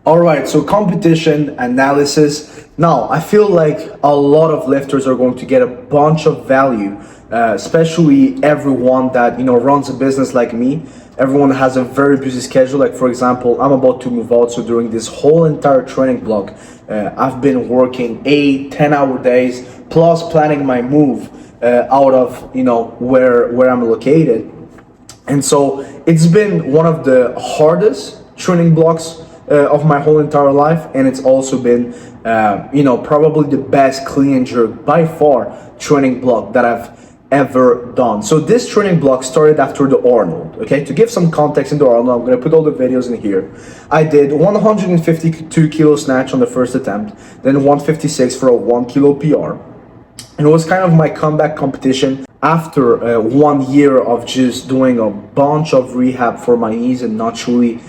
All right, so competition analysis. Now, I feel like a lot of lifters are going to get a bunch of value, especially everyone that runs a business like me. Everyone has a very busy schedule. Like for example, I'm about to move out, so during this whole entire training block, I've been working 8, 10 hour days plus planning my move out of where I'm located. And so it's been one of the hardest training blocks of my whole entire life, and it's also been probably the best clean and jerk by far training block that I've ever done. So this training block started after the Arnold. Okay, to give some context in the Arnold, I'm going to put all the videos in here. I did 152 kilo snatch on the first attempt, then 156 for a 1 kilo PR. And it was kind of my comeback competition after 1 year of just doing a bunch of rehab for my knees and not truly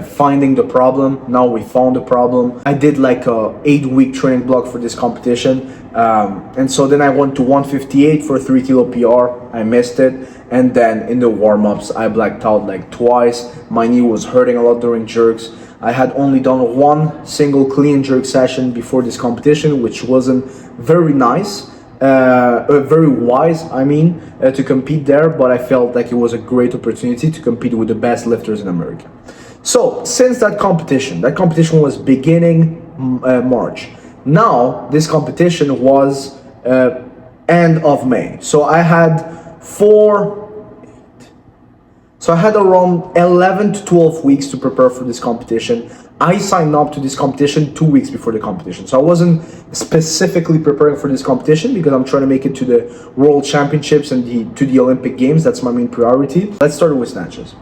finding the problem. Now we found the problem. I did like a 8-week training block for this competition. And so then I went to 158 for a 3 kilo PR. I missed it. And then in the warm-ups, I blacked out like twice. My knee was hurting a lot during jerks. I had only done one single clean jerk session before this competition, which wasn't very nice. Very wise, to compete there, but I felt like it was a great opportunity to compete with the best lifters in America. So since that competition was beginning March. Now this competition was end of May. So I had around 11 to 12 weeks to prepare for this competition. I signed up to this competition 2 weeks before the competition. So I wasn't specifically preparing for this competition because I'm trying to make it to the World Championships and to the Olympic Games. That's my main priority. Let's start with snatches.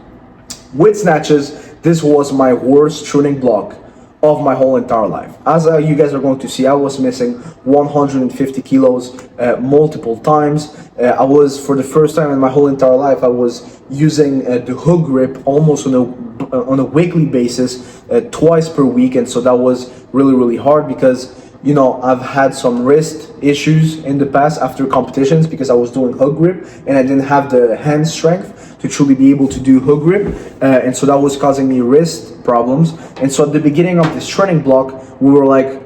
With snatches, this was my worst training block of my whole entire life. As you guys are going to see, I was missing 150 kilos multiple times. I was, for the first time in my whole entire life, I was using the hook grip almost on a weekly basis, twice per week. And so that was really hard because I've had some wrist issues in the past after competitions because I was doing hook grip and I didn't have the hand strength to truly be able to do hook grip. And so that was causing me wrist problems. And so at the beginning of this training block, we were like,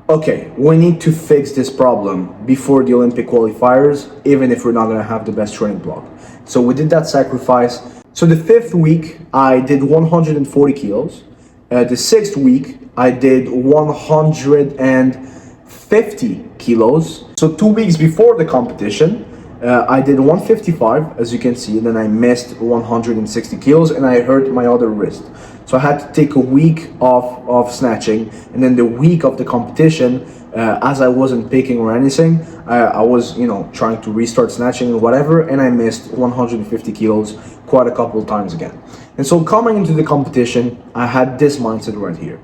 okay, we need to fix this problem before the Olympic qualifiers, even if we're not going to have the best training block. So we did that sacrifice. So the 5th week, I did 140 kilos. The 6th week, I did 150 kilos. So 2 weeks before the competition, I did 155, as you can see, and then I missed 160 kilos and I hurt my other wrist. So I had to take a week off of snatching, and then the week of the competition, as I wasn't picking or anything, I was, trying to restart snatching and whatever, and I missed 150 kilos quite a couple of times again. And so coming into the competition, I had this mindset right here.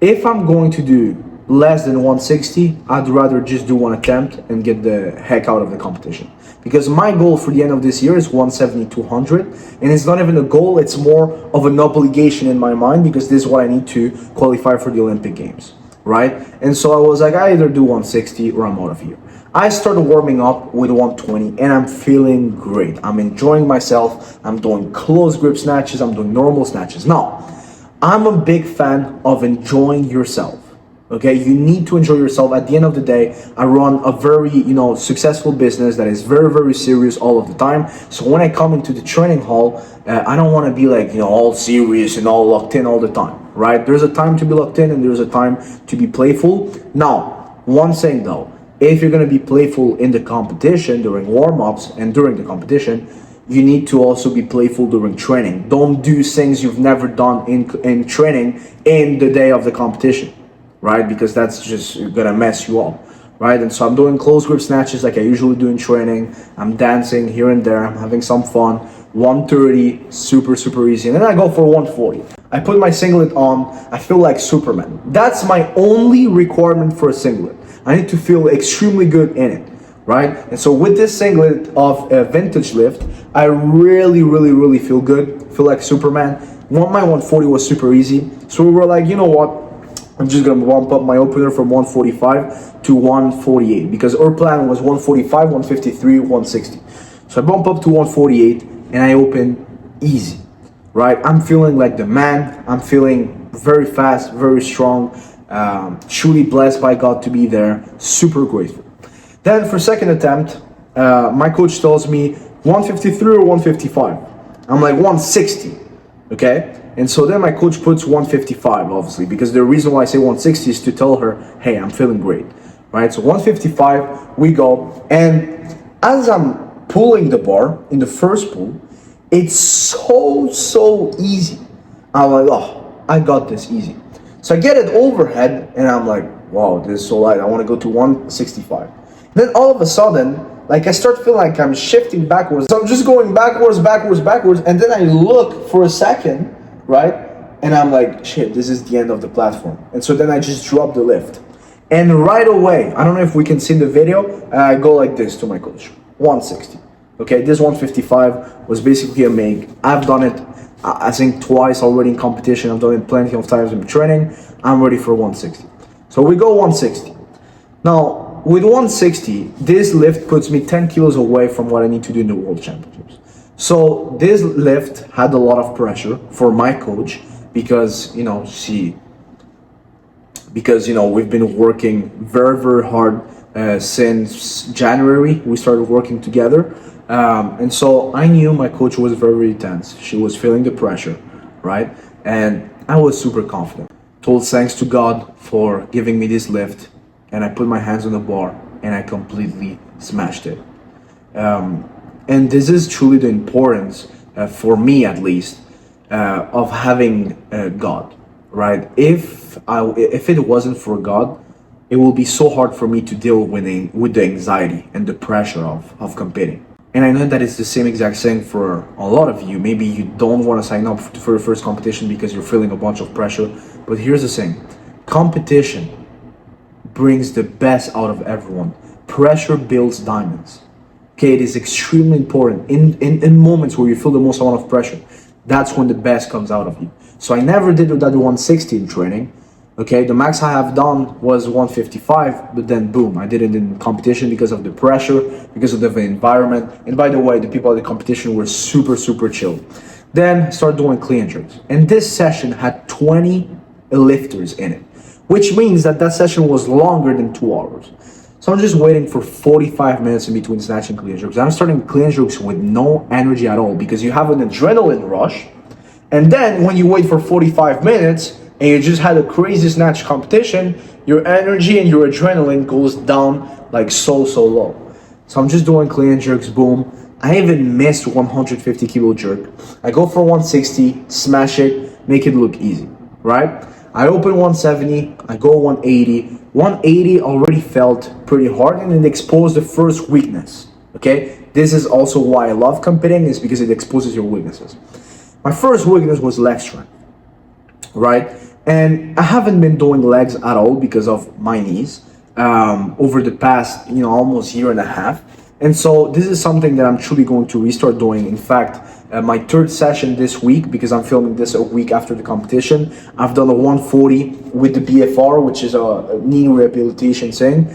If I'm going to do less than 160, I'd rather just do one attempt and get the heck out of the competition. Because my goal for the end of this year is 170, 200. And it's not even a goal, it's more of an obligation in my mind because this is what I need to qualify for the Olympic Games, right? And so I was like, I either do 160 or I'm out of here. I started warming up with 120 and I'm feeling great. I'm enjoying myself. I'm doing close grip snatches. I'm doing normal snatches. Now, I'm a big fan of enjoying yourself. Okay, you need to enjoy yourself. At the end of the day, I run a very, successful business that is very serious all of the time. So when I come into the training hall, I don't want to be like, all serious and all locked in all the time, right? There's a time to be locked in and there's a time to be playful. Now, one thing though, if you're going to be playful in the competition during warm-ups and during the competition, you need to also be playful during training. Don't do things you've never done in training in the day of the competition. Right? Because that's just gonna mess you up, right? And so I'm doing close grip snatches like I usually do in training. I'm dancing here and there. I'm having some fun. 130, super easy. And then I go for 140. I put my singlet on. I feel like Superman. That's my only requirement for a singlet. I need to feel extremely good in it, right? And so with this singlet of Vintage Lift, I really feel good. Feel like Superman. My 140 was super easy. So we were like, you know what? I'm just gonna bump up my opener from 145 to 148 because our plan was 145, 153, 160. So I bump up to 148 and I open easy, right? I'm feeling like the man. I'm feeling very fast, very strong, truly blessed by God to be there, super grateful. Then for second attempt, my coach tells me 153 or 155. I'm like 160, okay? And so then my coach puts 155, obviously, because the reason why I say 160 is to tell her, hey, I'm feeling great, right? So 155, we go, and as I'm pulling the bar in the first pull, it's so easy. I'm like, oh, I got this easy. So I get it overhead, and I'm like, wow, this is so light. I want to go to 165. Then all of a sudden, like I start feeling like I'm shifting backwards. So I'm just going backwards, and then I look for a second, right? And I'm like, shit, this is the end of the platform. And so then I just drop the lift. And right away, I don't know if we can see in the video, I go like this to my coach, 160. Okay, this 155 was basically a make. I've done it, I think twice already in competition. I've done it plenty of times in training. I'm ready for 160. So we go 160. Now, with 160, this lift puts me 10 kilos away from what I need to do in the World Championships. So this lift had a lot of pressure for my coach because, we've been working very hard since January. We started working together. And so I knew my coach was very tense. She was feeling the pressure, right? And I was super confident. Told thanks to God for giving me this lift. And I put my hands on the bar and I completely smashed it. And this is truly the importance, for me at least, of having God, right? If it wasn't for God, it will be so hard for me to deal with the anxiety and the pressure of competing. And I know that it's the same exact thing for a lot of you. Maybe you don't want to sign up for your first competition because you're feeling a bunch of pressure. But here's the thing. Competition brings the best out of everyone. Pressure builds diamonds. Okay, it is extremely important. In moments where you feel the most amount of pressure, that's when the best comes out of you. So I never did that 160 in training. Okay, the max I have done was 155, but then boom, I did it in competition because of the pressure, because of the environment. And by the way, the people at the competition were super chill. Then start doing clean and jerks. And this session had 20 lifters in it, which means that session was longer than 2 hours. So I'm just waiting for 45 minutes in between snatch and clean and jerks. I'm starting clean and jerks with no energy at all because you have an adrenaline rush. And then when you wait for 45 minutes, and you just had a crazy snatch competition, your energy and your adrenaline goes down like so low. So I'm just doing clean and jerks, boom. I even missed 150 kilo jerk. I go for 160, smash it, make it look easy, right? I open 170, I go 180. 180 already felt pretty hard and it exposed the first weakness, okay? This is also why I love competing, is because it exposes your weaknesses. My first weakness was leg strength, right? And I haven't been doing legs at all because of my knees over the past, almost year and a half. And so this is something that I'm truly going to restart doing. In fact, my third session this week, because I'm filming this a week after the competition, I've done a 140 with the BFR, which is a knee rehabilitation thing,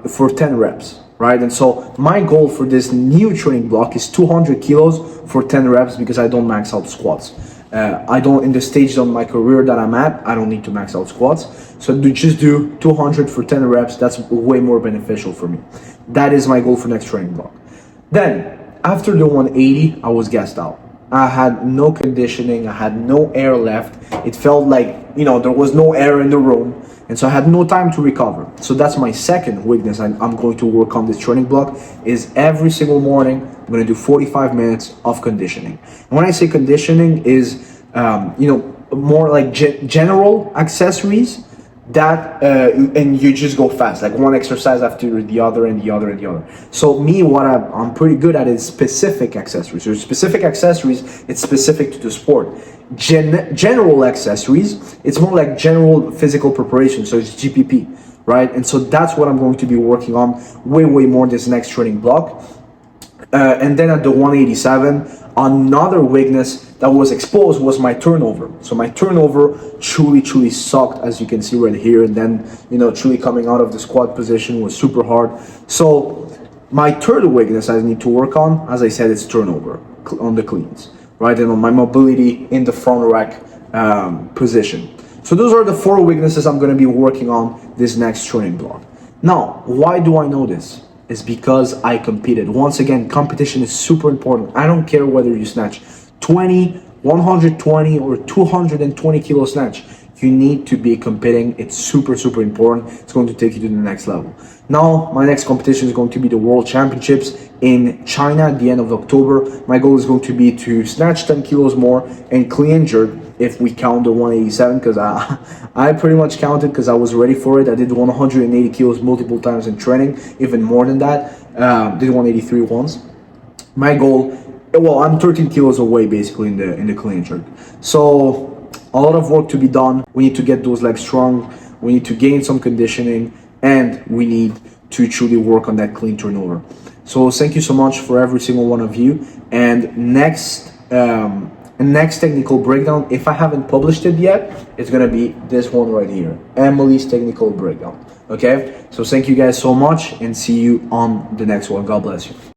for 10 reps, right? And so my goal for this new training block is 200 kilos for 10 reps because I don't max out squats. I don't, in the stage of my career that I'm at, I don't need to max out squats. So just do 200 for 10 reps. That's way more beneficial for me. That is my goal for next training block. Then after the 180, I was gassed out. I had no conditioning. I had no air left. It felt like, there was no air in the room. And so I had no time to recover. So that's my second weakness I'm going to work on this training block, is every single morning, I'm going to do 45 minutes of conditioning. And when I say conditioning is, more like general accessories that, and you just go fast, like one exercise after the other and the other and the other. So me, what I'm pretty good at is specific accessories. So specific accessories, it's specific to the sport. General accessories, it's more like general physical preparation, so it's GPP, right? And so that's what I'm going to be working on way more this next training block. And then at the 187, another weakness that was exposed was my turnover. So my turnover truly sucked, as you can see right here. And then, truly coming out of the squat position was super hard. So my third weakness I need to work on, as I said, it's turnover on the cleans, right? And on my mobility in the front rack position. So those are the 4 weaknesses I'm going to be working on this next training block. Now, why do I know this? It's because I competed. Once again, competition is super important. I don't care whether you snatch 20, 120 or 220 kilo snatch. You need to be competing. It's super, super important. It's going to take you to the next level. Now, my next competition is going to be the World Championships in China at the end of October. My goal is going to be to snatch 10 kilos more and clean jerk if we count the 187, because I pretty much counted because I was ready for it. I did 180 kilos multiple times in training, even more than that. Did 183 once. My goal, well, I'm 13 kilos away basically in the clean jerk. So a lot of work to be done. We need to get those legs strong. We need to gain some conditioning, and we need to truly work on that clean turnover. So thank you so much for every single one of you. And next technical breakdown, if I haven't published it yet, it's gonna be this one right here, Emily's technical breakdown. Okay, so thank you guys so much, and see you on the next one. God bless you.